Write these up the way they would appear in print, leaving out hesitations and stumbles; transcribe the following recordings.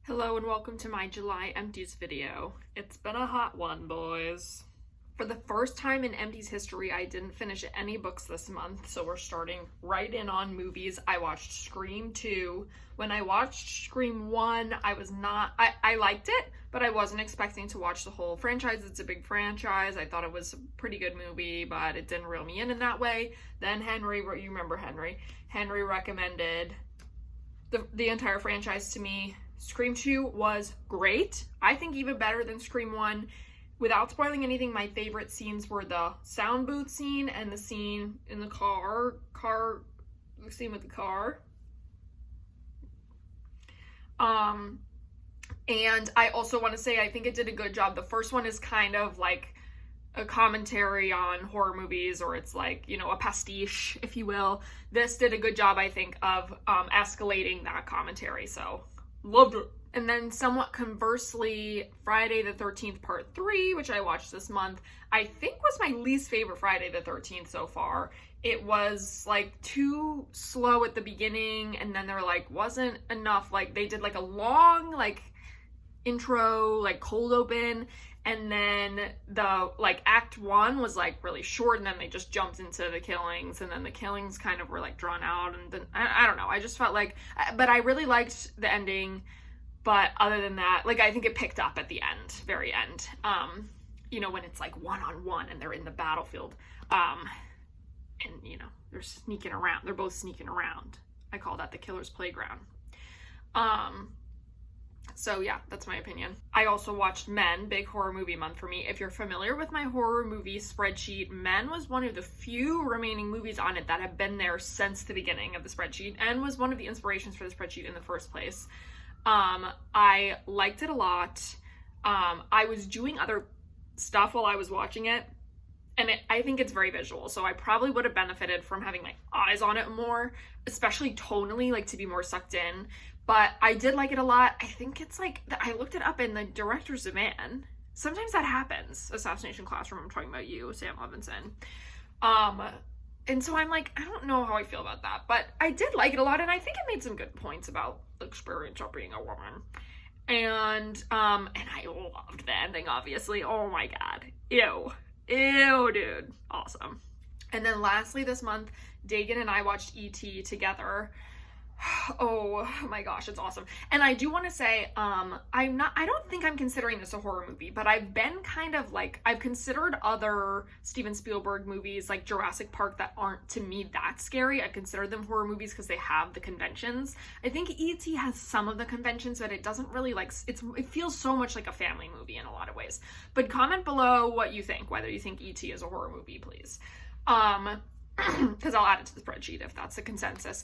Hello and welcome to my July Empties video. It's been a hot one, boys. For the first time in Empties history, I didn't finish any books this month, so we're starting right in on movies. I watched Scream 2. When I watched Scream 1, I liked it, but I wasn't expecting to watch the whole franchise. It's a big franchise. I thought it was a pretty good movie, but it didn't reel me in that way. Then Henry, you remember Henry? Henry recommended the entire franchise to me. Scream 2 was great. I think even better than Scream 1. Without spoiling anything, my favorite scenes were the sound booth scene and the scene in the the scene with the car. And I also want to say I think it did a good job. The first one is kind of like a commentary on horror movies, or it's like, you know, a pastiche, if you will. This did a good job, I think, of escalating that commentary, so loved it. And then somewhat conversely, Friday the 13th Part 3, which I watched this month, I think was my least favorite Friday the 13th so far. It was like too slow at the beginning, and then there like wasn't enough, like they did like a long like intro, like cold open, and then the like act 1 was like really short, and then they just jumped into the killings, and then the killings kind of were like drawn out, and then I don't know, I just felt like, but I really liked the ending. But other than that, like, I think it picked up at the end, very end. You know, when it's like one-on-one and they're in the battlefield. And, you know, they're sneaking around. They're both sneaking around. I call that the killer's playground. So yeah, that's my opinion. I also watched Men, big horror movie month for me. If you're familiar with my horror movie spreadsheet, Men was one of the few remaining movies on it that have been there since the beginning of the spreadsheet and was one of the inspirations for the spreadsheet in the first place. I liked it a lot. I was doing other stuff while I was watching it, and I think it's very visual, so I probably would have benefited from having my eyes on it more, especially tonally, like to be more sucked in, but I did like it a lot. I think it's like, I looked it up in the director's demand. Sometimes that happens. Assassination Classroom, I'm talking about you, Sam Levinson. And so I'm like, I don't know how I feel about that, but I did like it a lot, and I think it made some good points about the experience of being a woman. And I loved the ending, obviously. Oh my god. Ew, dude. Awesome. And then lastly this month, Dagan and I watched E.T. together. Oh my gosh, it's awesome. And I do want to say, I don't think I'm considering this a horror movie, but I've been kind of like, I've considered other Steven Spielberg movies like Jurassic Park that aren't to me that scary. I've considered them horror movies because they have the conventions. I think E.T. has some of the conventions, but it doesn't really like, it feels so much like a family movie in a lot of ways. But comment below what you think, whether you think E.T. is a horror movie, please. Because I'll add it to the spreadsheet if that's the consensus.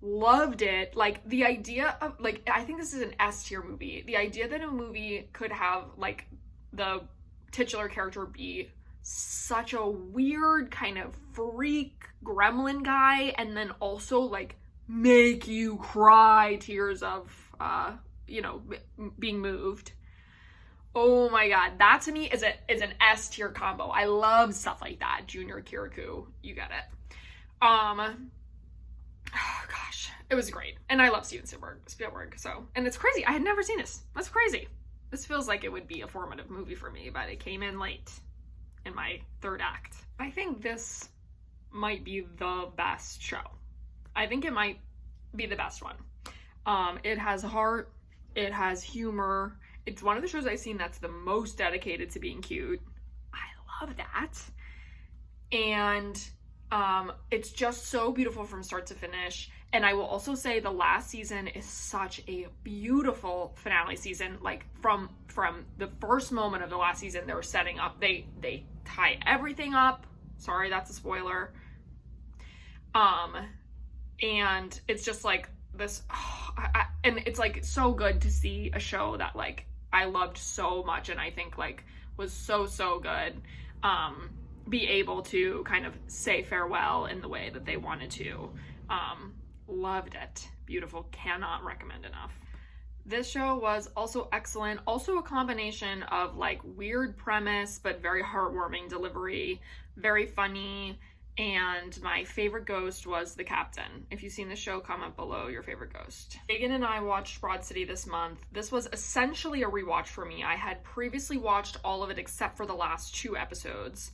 Loved it. Like, the idea of, like, I think this is an S tier movie. The idea that a movie could have, like, the titular character be such a weird kind of freak gremlin guy, and then also, like, make you cry tears of, you know, being moved. Oh my god, that to me is an S tier combo. I love stuff like that. Junior Kirikou, you get it. Oh gosh, it was great. And I love Steven Spielberg, so, and it's crazy. I had never seen this. That's crazy. This feels like it would be a formative movie for me, but it came in late in my third act. I think this might be the best show. I think it might be the best one. It has heart, it has humor. It's one of the shows I've seen that's the most dedicated to being cute. I love that. And it's just so beautiful from start to finish. And I will also say the last season is such a beautiful finale season. Like, from the first moment of the last season, they were setting up, they tie everything up. Sorry, that's a spoiler. And it's just like this, and it's like so good to see a show that like I loved so much, and I think like was so good, be able to kind of say farewell in the way that they wanted to. Loved it. Beautiful. Cannot recommend enough. This show was also excellent. Also a combination of like weird premise, but very heartwarming delivery, very funny, And my favorite ghost was the captain. If you've seen the show, comment below your favorite ghost. Megan and I watched Broad City this month. This was essentially a rewatch for me. I had previously watched all of it except for the last 2 episodes.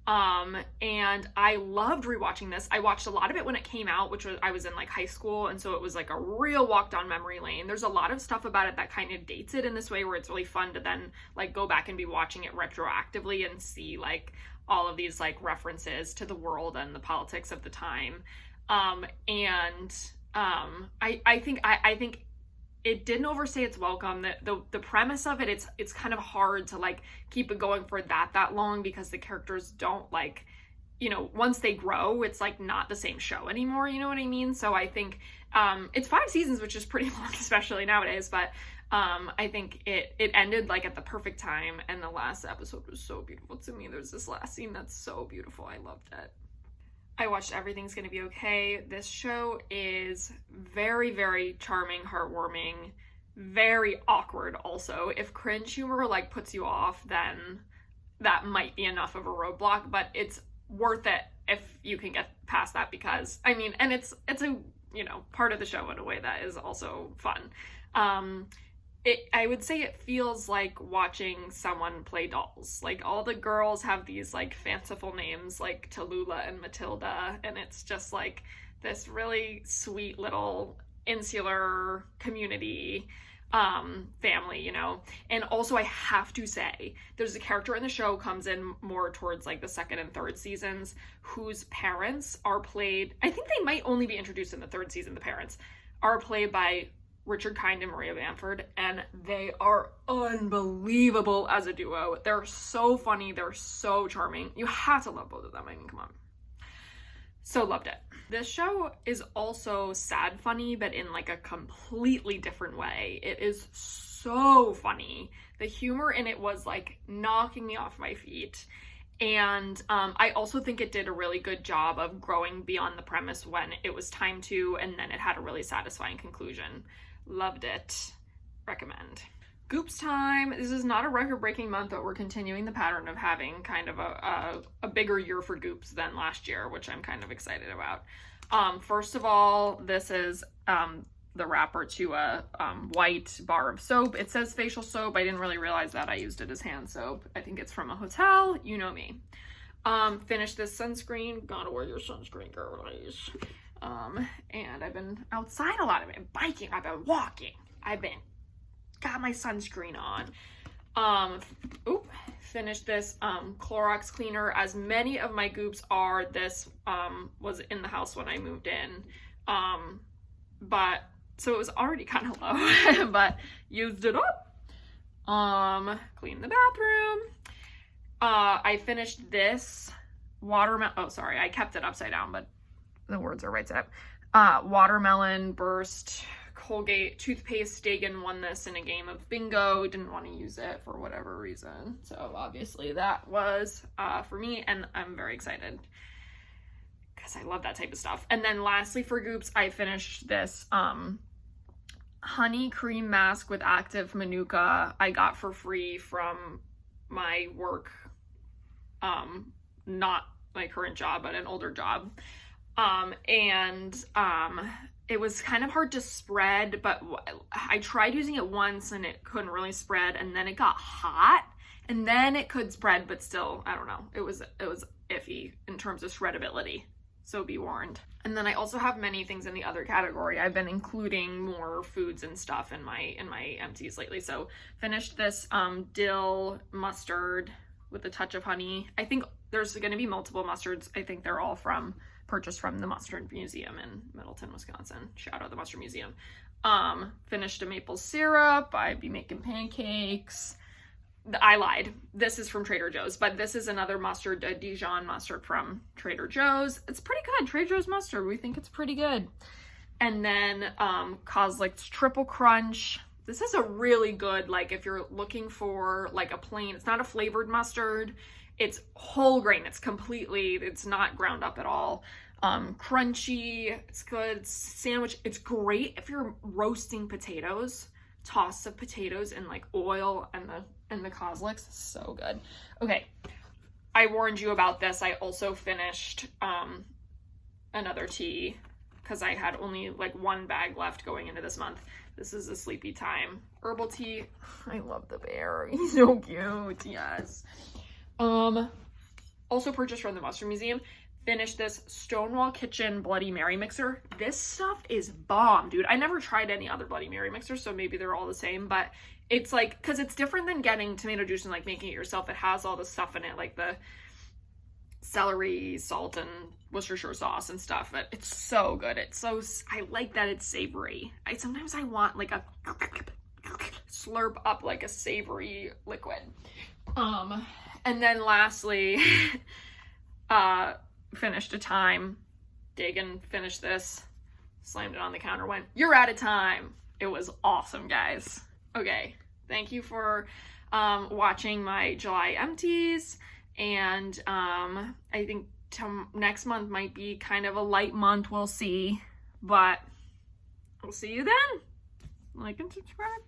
And I loved rewatching this. I watched a lot of it when it came out, which was, I was in like high school, and so it was like a real walk down memory lane. There's a lot of stuff about it that kind of dates it in this way, where it's really fun to then like go back and be watching it retroactively and see like all of these like references to the world and the politics of the time. I think it didn't overstay its welcome. The premise of it, it's kind of hard to like keep it going for that long, because the characters don't like, you know, once they grow, it's like not the same show anymore, you know what I mean? So I think it's 5 seasons, which is pretty long, especially nowadays, but I think it ended like at the perfect time, and the last episode was so beautiful to me. There's this last scene that's so beautiful. I loved it. I watched Everything's Gonna Be Okay. This show is very, very charming, heartwarming, very awkward also. If cringe humor like puts you off, then that might be enough of a roadblock, but it's worth it if you can get past that, because I mean, and it's a, you know, part of the show in a way that is also fun. I would say it feels like watching someone play dolls. Like all the girls have these like fanciful names like Tallulah and Matilda, and it's just like this really sweet little insular community family, you know. And also I have to say, there's a character in the show, comes in more towards like the 2nd and 3rd seasons, whose parents are played, I think they might only be introduced in the 3rd season, the parents are played by Richard Kind and Maria Bamford, and they are unbelievable as a duo. They're so funny, they're so charming. You have to love both of them. I mean, come on. So loved it. This show is also sad funny, but in like a completely different way. It is so funny. The humor in it was like knocking me off my feet. And I also think it did a really good job of growing beyond the premise when it was time to, and then it had a really satisfying conclusion. Loved it. Recommend. Goops time. This is not a record-breaking month, but we're continuing the pattern of having kind of a bigger year for Goops than last year, which I'm kind of excited about. First of all, this is the wrapper to a white bar of soap. It says facial soap. I didn't really realize that. I used it as hand soap. I think it's from a hotel. You know me. Finished this sunscreen. Gotta wear your sunscreen, girlies. And I've been outside a lot. I've been biking. I've been walking. Got my sunscreen on. Finished this Clorox cleaner. As many of my goops are, this was in the house when I moved in. But so it was already kind of low, but used it up. Cleaned the bathroom. I finished this watermelon. Oh, sorry, I kept it upside down, but the words are right side up. Watermelon burst Colgate toothpaste. Dagan won this in a game of bingo. Didn't want to use it for whatever reason. So obviously that was for me, and I'm very excited because I love that type of stuff. And then lastly for Goops, I finished this honey cream mask with active manuka I got for free from my work, not my current job, but an older job. It was kind of hard to spread, but I tried using it once and it couldn't really spread, and then it got hot, and then it could spread, but still, I don't know. It was iffy in terms of shreddability, so be warned. And then I also have many things in the other category. I've been including more foods and stuff in my empties lately. So finished this dill mustard with a touch of honey. I think there's going to be multiple mustards. I think they're all purchased from the Mustard Museum in Middleton, Wisconsin. Shout out the Mustard Museum. Finished a maple syrup. I'd be making pancakes. I lied. This is from Trader Joe's, but this is another mustard, a Dijon mustard from Trader Joe's. It's pretty good. Trader Joe's mustard. We think it's pretty good. And then Kozlik's Triple Crunch. This is a really good, like if you're looking for like a plain, it's not a flavored mustard. It's whole grain. It's not ground up at all. Crunchy. It's good. Sandwich. It's great if you're roasting potatoes. Toss of potatoes in like oil and the Kozliks. So good. Okay. I warned you about this. I also finished another tea because I had only like one bag left going into this month. This is a Sleepy Time herbal tea. I love the bear. He's so cute. Yes. Also purchased from the Mushroom Museum. Finished this Stonewall Kitchen Bloody Mary mixer. This stuff is bomb, dude. I never tried any other Bloody Mary mixers, so maybe they're all the same, but it's like, because it's different than getting tomato juice and like making it yourself. It has all the stuff in it, like the celery, salt, and Worcestershire sauce and stuff, but it's so good. It's so, I like that it's savory. Sometimes I want like a slurp up like a savory liquid. And then lastly, finished a time. Dagan finished this, slammed it on the counter, went, "You're out of time." It was awesome, guys. Okay, thank you for watching my July empties, and I think next month might be kind of a light month. We'll see, but we'll see you then. Like and subscribe.